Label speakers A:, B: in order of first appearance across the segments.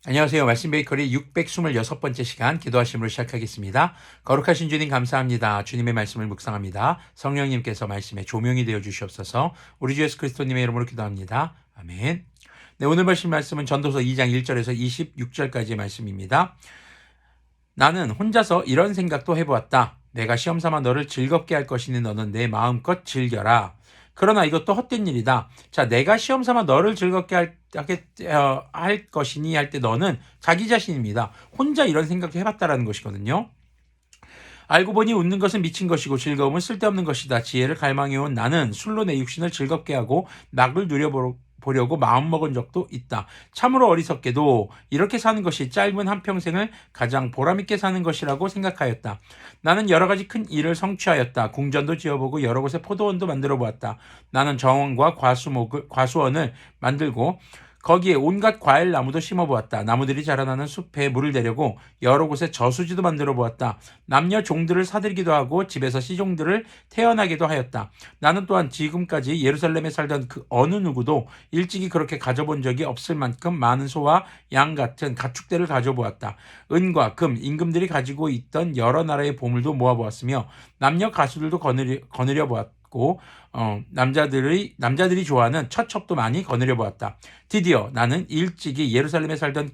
A: 안녕하세요. 말씀 베이커리 626번째 시간 기도하심으로 시작하겠습니다. 거룩하신 주님 감사합니다. 주님의 말씀을 묵상합니다. 성령님께서 말씀에 조명이 되어 주시옵소서. 우리 주 예수 그리스도님의 이름으로 기도합니다. 아멘. 네, 오늘 보실 말씀은 전도서 2장 1절에서 26절까지의 말씀입니다. 나는 혼자서 이런 생각도 해보았다. 내가 시험삼아 너를 즐겁게 할 것이니 너는 내 마음껏 즐겨라. 그러나 이것도 헛된 일이다. 자, 내가 시험삼아 너를 즐겁게 할 것이니 할 때 너는 자기 자신입니다. 혼자 이런 생각도 해봤다라는 것이거든요. 알고 보니 웃는 것은 미친 것이고 즐거움은 쓸데없는 것이다. 지혜를 갈망해온 나는 술로 내 육신을 즐겁게 하고 낙을 누려보려고 마음먹은 적도 있다. 참으로 어리석게도 이렇게 사는 것이 짧은 한평생을 가장 보람있게 사는 것이라고 생각하였다. 나는 여러 가지 큰 일을 성취하였다. 궁전도 지어보고 여러 곳에 포도원도 만들어 보았다. 나는 정원과 과수원을 만들고 거기에 온갖 과일 나무도 심어보았다. 나무들이 자라나는 숲에 물을 대려고 여러 곳에 저수지도 만들어 보았다. 남녀 종들을 사들이기도 하고 집에서 시종들을 태어나기도 하였다. 나는 또한 지금까지 예루살렘에 살던 그 어느 누구도 일찍이 그렇게 가져본 적이 없을 만큼 많은 소와 양 같은 가축대를 가져보았다. 은과 금, 임금들이 가지고 있던 여러 나라의 보물도 모아보았으며 남녀 가수들도 거느려 보았고 남자들이 좋아하는 처첩도 많이 거느려 보았다. 드디어 나는 일찍이 예루살렘에 살던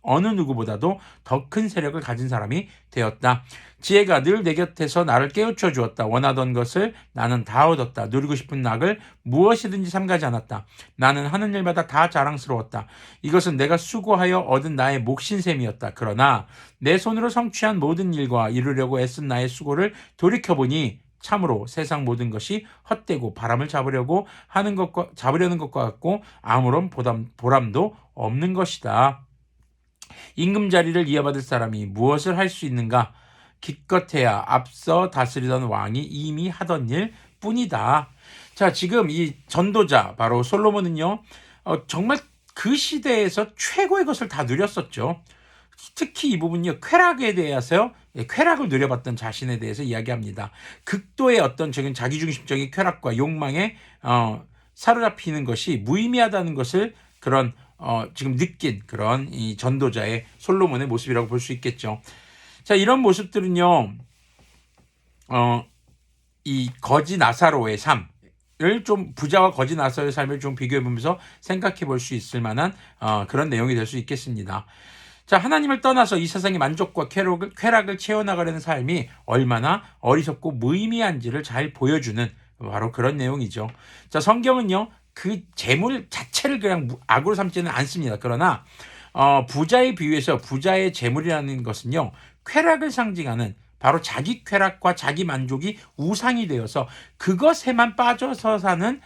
A: 어느 누구보다도 더 큰 세력을 가진 사람이 되었다. 지혜가 늘 내 곁에서 나를 깨우쳐 주었다. 원하던 것을 나는 다 얻었다. 누리고 싶은 낙을 무엇이든지 삼가지 않았다. 나는 하는 일마다 다 자랑스러웠다. 이것은 내가 수고하여 얻은 나의 몫인 셈이었다. 그러나 내 손으로 성취한 모든 일과 이루려고 애쓴 나의 수고를 돌이켜보니 참으로 세상 모든 것이 헛되고 바람을 잡으려는 것과 같고 아무런 보람도 없는 것이다. 임금 자리를 이어받을 사람이 무엇을 할 수 있는가? 기껏해야 앞서 다스리던 왕이 이미 하던 일 뿐이다. 자, 지금 이 전도자 바로 솔로몬은요, 정말 그 시대에서 최고의 것을 다 누렸었죠. 특히 이 부분요, 쾌락에 대해서 쾌락을 누려봤던 자신에 대해서 이야기합니다. 극도의 어떤 자기중심적인 쾌락과 욕망에 사로잡히는 것이 무의미하다는 것을 지금 느낀 그런 이 전도자의 솔로몬의 모습이라고 볼 수 있겠죠. 자, 이런 모습들은요, 이 거지 나사로의 삶을 좀 부자와 거지 나사로의 삶을 좀 비교해 보면서 생각해 볼 수 있을 만한 그런 내용이 될 수 있겠습니다. 자, 하나님을 떠나서 이 세상의 만족과 쾌락을 채워나가려는 삶이 얼마나 어리석고 무의미한지를 잘 보여주는 바로 그런 내용이죠. 자, 성경은요, 그 재물 자체를 그냥 악으로 삼지는 않습니다. 그러나 부자의 비유에서 부자의 재물이라는 것은요, 쾌락을 상징하는 바로 자기 쾌락과 자기 만족이 우상이 되어서 그것에만 빠져서 사는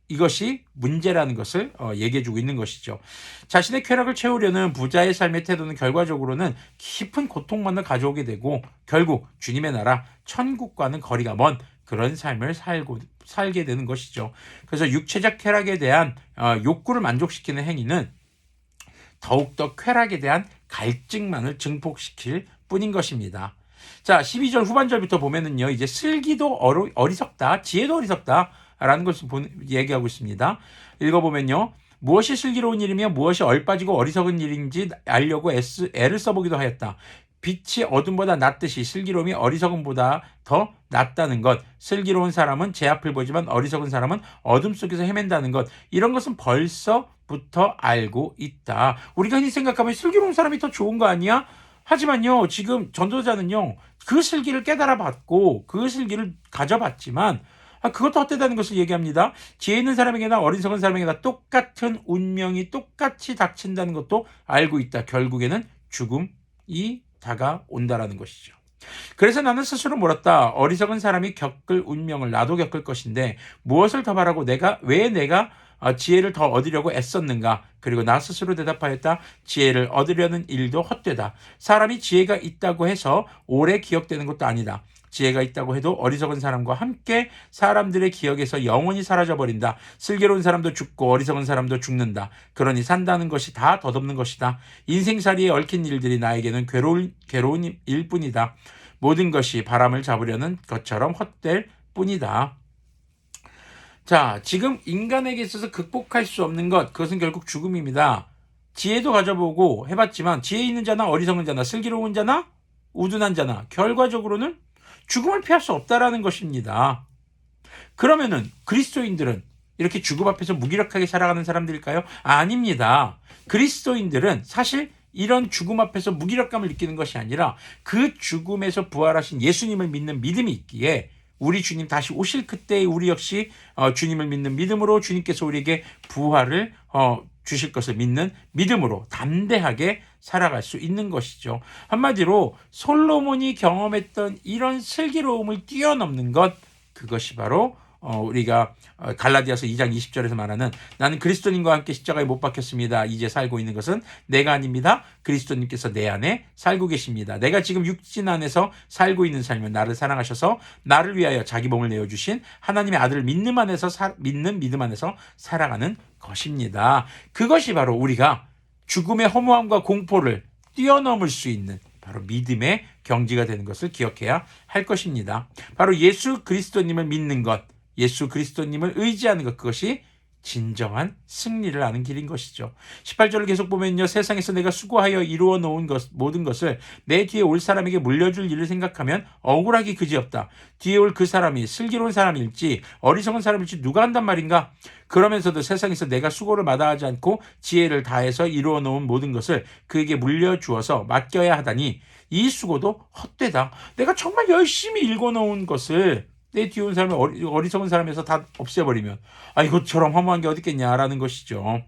A: 이것이 문제라는 것을 얘기해주고 있는 것이죠. 자신의 쾌락을 채우려는 부자의 삶의 태도는 결과적으로는 깊은 고통만을 가져오게 되고 결국 주님의 나라 천국과는 거리가 먼 그런 삶을 살게 되는 것이죠. 그래서 육체적 쾌락에 대한 욕구를 만족시키는 행위는 더욱더 쾌락에 대한 갈증만을 증폭시킬 뿐인 것입니다. 자, 12절 후반절부터 보면은요, 이제 슬기도 어리석다, 지혜도 어리석다 라는 것을 얘기하고 있습니다. 읽어보면요, 무엇이 슬기로운 일이며 무엇이 얼빠지고 어리석은 일인지 알려고 애를 써보기도 하였다. 빛이 어둠보다 낫듯이 슬기로움이 어리석음보다 더 낫다는 것, 슬기로운 사람은 제 앞을 보지만 어리석은 사람은 어둠 속에서 헤맨다는 것, 이런 것은 벌써부터 알고 있다. 우리가 흔히 생각하면 슬기로운 사람이 더 좋은 거 아니야? 하지만요, 지금 전도자는요, 그 슬기를 깨달아봤고 그 슬기를 가져봤지만 그것도 헛되다는 것을 얘기합니다. 지혜 있는 사람에게나 어리석은 사람에게나 똑같은 운명이 똑같이 닥친다는 것도 알고 있다. 결국에는 죽음이 다가온다라는 것이죠. 그래서 나는 스스로 물었다. 어리석은 사람이 겪을 운명을 나도 겪을 것인데 무엇을 더 바라고 왜 내가 지혜를 더 얻으려고 애썼는가? 그리고 나 스스로 대답하였다. 지혜를 얻으려는 일도 헛되다. 사람이 지혜가 있다고 해서 오래 기억되는 것도 아니다. 지혜가 있다고 해도 어리석은 사람과 함께 사람들의 기억에서 영원히 사라져버린다. 슬기로운 사람도 죽고 어리석은 사람도 죽는다. 그러니 산다는 것이 다 덧없는 것이다. 인생살이에 얽힌 일들이 나에게는 괴로운 일뿐이다. 모든 것이 바람을 잡으려는 것처럼 헛될 뿐이다. 자, 지금 인간에게 있어서 극복할 수 없는 것, 그것은 결국 죽음입니다. 지혜도 가져보고 해봤지만 지혜 있는 자나 어리석은 자나 슬기로운 자나 우둔한 자나 결과적으로는 죽음을 피할 수 없다라는 것입니다. 그러면은 그리스도인들은 이렇게 죽음 앞에서 무기력하게 살아가는 사람들일까요? 아닙니다. 그리스도인들은 사실 이런 죽음 앞에서 무기력감을 느끼는 것이 아니라 그 죽음에서 부활하신 예수님을 믿는 믿음이 있기에 우리 주님 다시 오실 그때에 우리 역시 주님을 믿는 믿음으로 주님께서 우리에게 부활을 주실 것을 믿는 믿음으로 담대하게 살아갈 수 있는 것이죠. 한마디로 솔로몬이 경험했던 이런 슬기로움을 뛰어넘는 것, 그것이 바로 우리가 갈라디아서 2장 20절에서 말하는 나는 그리스도님과 함께 십자가에 못 박혔습니다. 이제 살고 있는 것은 내가 아닙니다. 그리스도님께서 내 안에 살고 계십니다. 내가 지금 육신 안에서 살고 있는 삶은 나를 사랑하셔서 나를 위하여 자기 몸을 내어주신 하나님의 아들을 믿는 믿음 안에서 살아가는 것입니다. 그것이 바로 우리가 죽음의 허무함과 공포를 뛰어넘을 수 있는 바로 믿음의 경지가 되는 것을 기억해야 할 것입니다. 바로 예수 그리스도님을 믿는 것, 예수 그리스도님을 의지하는 것, 그것이 진정한 승리를 아는 길인 것이죠. 18절을 계속 보면요. 세상에서 내가 수고하여 이루어 놓은 모든 것을 내 뒤에 올 사람에게 물려줄 일을 생각하면 억울하기 그지없다. 뒤에 올 그 사람이 슬기로운 사람일지 어리석은 사람일지 누가 한단 말인가? 그러면서도 세상에서 내가 수고를 마다하지 않고 지혜를 다해서 이루어 놓은 모든 것을 그에게 물려주어서 맡겨야 하다니 이 수고도 헛되다. 내가 정말 열심히 읽어놓은 것을 내 뒤에 온 사람이 어리석은 사람에서 다 없애버리면 이것처럼 허무한 게 어디 있겠냐라는 것이죠.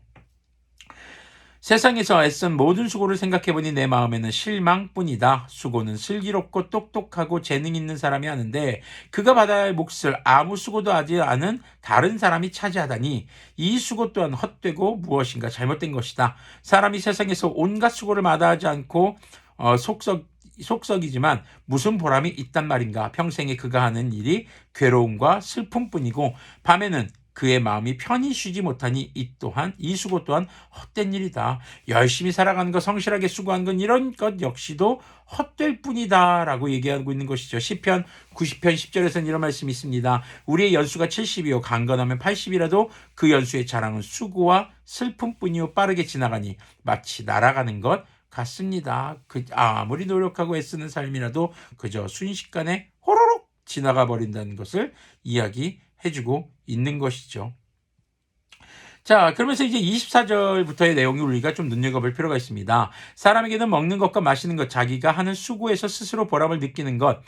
A: 세상에서 애쓴 모든 수고를 생각해보니 내 마음에는 실망뿐이다. 수고는 슬기롭고 똑똑하고 재능 있는 사람이 하는데 그가 받아야 할 몫을 아무 수고도 하지 않은 다른 사람이 차지하다니 이 수고 또한 헛되고 무엇인가 잘못된 것이다. 사람이 세상에서 온갖 수고를 마다하지 않고 속썩이지만 무슨 보람이 있단 말인가. 평생에 그가 하는 일이 괴로움과 슬픔뿐이고 밤에는 그의 마음이 편히 쉬지 못하니 이 수고 또한 헛된 일이다. 열심히 살아가는 것, 성실하게 수고하는 건 이런 것 역시도 헛될 뿐이다 라고 얘기하고 있는 것이죠. 시편 90편 10절에서는 이런 말씀이 있습니다. 우리의 연수가 70이요 강건하면 80이라도 그 연수의 자랑은 수고와 슬픔뿐이요 빠르게 지나가니 마치 날아가는 것 같습니다. 아무리 노력하고 애쓰는 삶이라도 그저 순식간에 호로록 지나가 버린다는 것을 이야기해주고 있는 것이죠. 자, 그러면서 이제 24절부터의 내용이 우리가 좀 눈여겨볼 필요가 있습니다. 사람에게는 먹는 것과 마시는 것, 자기가 하는 수고에서 스스로 보람을 느끼는 것,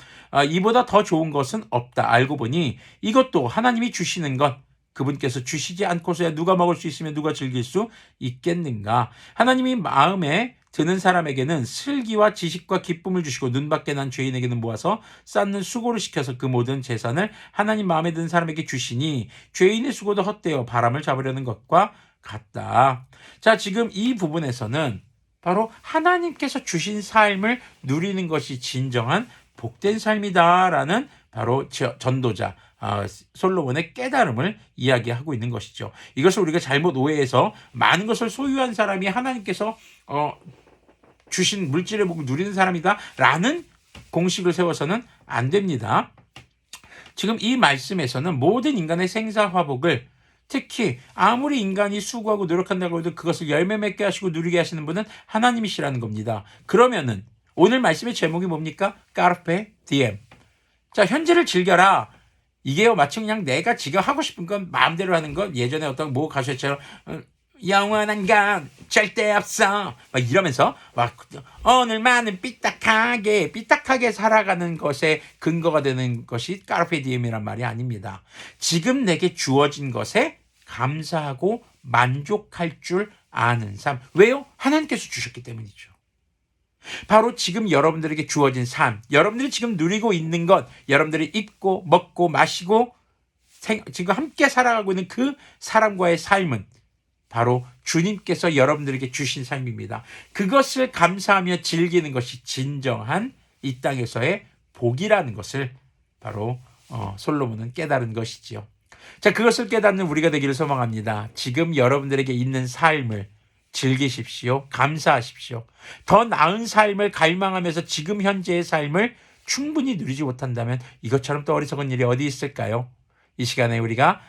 A: 이보다 더 좋은 것은 없다. 알고 보니 이것도 하나님이 주시는 것, 그분께서 주시지 않고서야 누가 먹을 수 있으면 누가 즐길 수 있겠는가. 하나님이 마음에 드는 사람에게는 슬기와 지식과 기쁨을 주시고 눈밖에 난 죄인에게는 모아서 쌓는 수고를 시켜서 그 모든 재산을 하나님 마음에 드는 사람에게 주시니 죄인의 수고도 헛되어 바람을 잡으려는 것과 같다. 자, 지금 이 부분에서는 바로 하나님께서 주신 삶을 누리는 것이 진정한 복된 삶이다라는 바로 전도자 솔로몬의 깨달음을 이야기하고 있는 것이죠. 이것을 우리가 잘못 오해해서 많은 것을 소유한 사람이 하나님께서 주신 물질의 복을 누리는 사람이다라는 공식을 세워서는 안 됩니다. 지금 이 말씀에서는 모든 인간의 생사화복을 특히 아무리 인간이 수고하고 노력한다고 해도 그것을 열매 맺게 하시고 누리게 하시는 분은 하나님이시라는 겁니다. 그러면은 오늘 말씀의 제목이 뭡니까? 카르페 디엠. 자, 현재를 즐겨라. 이게요, 마치 그냥 내가 지금 하고 싶은 건 마음대로 하는 건 예전에 어떤 모 가수처럼 영원한 건 절대 없어 막 이러면서 막 오늘만은 삐딱하게 살아가는 것에 근거가 되는 것이 카르페 디엠이란 말이 아닙니다. 지금 내게 주어진 것에 감사하고 만족할 줄 아는 삶. 왜요? 하나님께서 주셨기 때문이죠. 바로 지금 여러분들에게 주어진 삶, 여러분들이 지금 누리고 있는 것, 여러분들이 입고 먹고 마시고 지금 함께 살아가고 있는 그 사람과의 삶은 바로 주님께서 여러분들에게 주신 삶입니다. 그것을 감사하며 즐기는 것이 진정한 이 땅에서의 복이라는 것을 바로 솔로몬은 깨달은 것이지요. 자, 그것을 깨닫는 우리가 되기를 소망합니다. 지금 여러분들에게 있는 삶을 즐기십시오. 감사하십시오. 더 나은 삶을 갈망하면서 지금 현재의 삶을 충분히 누리지 못한다면 이것처럼 또 어리석은 일이 어디 있을까요? 이 시간에 우리가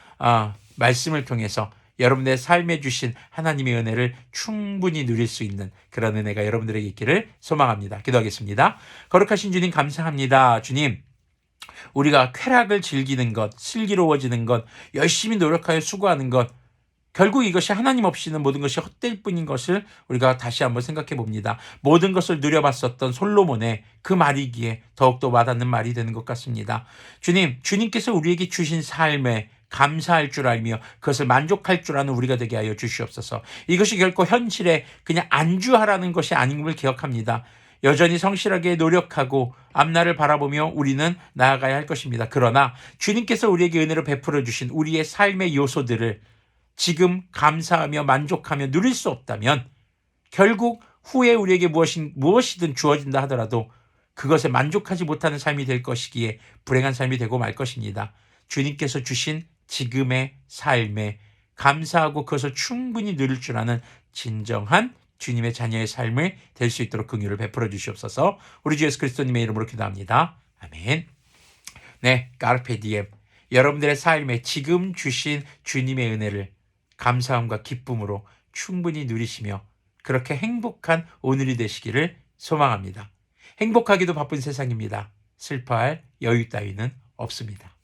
A: 말씀을 통해서 여러분의 삶에 주신 하나님의 은혜를 충분히 누릴 수 있는 그런 은혜가 여러분들에게 있기를 소망합니다. 기도하겠습니다. 거룩하신 주님 감사합니다. 주님, 우리가 쾌락을 즐기는 것, 슬기로워지는 것, 열심히 노력하여 수고하는 것, 결국 이것이 하나님 없이는 모든 것이 헛될 뿐인 것을 우리가 다시 한번 생각해 봅니다. 모든 것을 누려봤었던 솔로몬의 그 말이기에 더욱더 와닿는 말이 되는 것 같습니다. 주님, 주님께서 우리에게 주신 삶에 감사할 줄 알며 그것을 만족할 줄 아는 우리가 되게 하여 주시옵소서. 이것이 결코 현실에 그냥 안주하라는 것이 아님을 기억합니다. 여전히 성실하게 노력하고 앞날을 바라보며 우리는 나아가야 할 것입니다. 그러나 주님께서 우리에게 은혜로 베풀어 주신 우리의 삶의 요소들을 지금 감사하며 만족하며 누릴 수 없다면 결국 후에 우리에게 무엇이든 주어진다 하더라도 그것에 만족하지 못하는 삶이 될 것이기에 불행한 삶이 되고 말 것입니다. 주님께서 주신 지금의 삶에 감사하고 그것을 충분히 누릴 줄 아는 진정한 주님의 자녀의 삶을 될 수 있도록 긍휼을 베풀어 주시옵소서. 우리 주 예수 그리스도님의 이름으로 기도합니다. 아멘. 네, 까르페 디엠. 여러분들의 삶에 지금 주신 주님의 은혜를 감사함과 기쁨으로 충분히 누리시며 그렇게 행복한 오늘이 되시기를 소망합니다. 행복하기도 바쁜 세상입니다. 슬퍼할 여유 따위는 없습니다.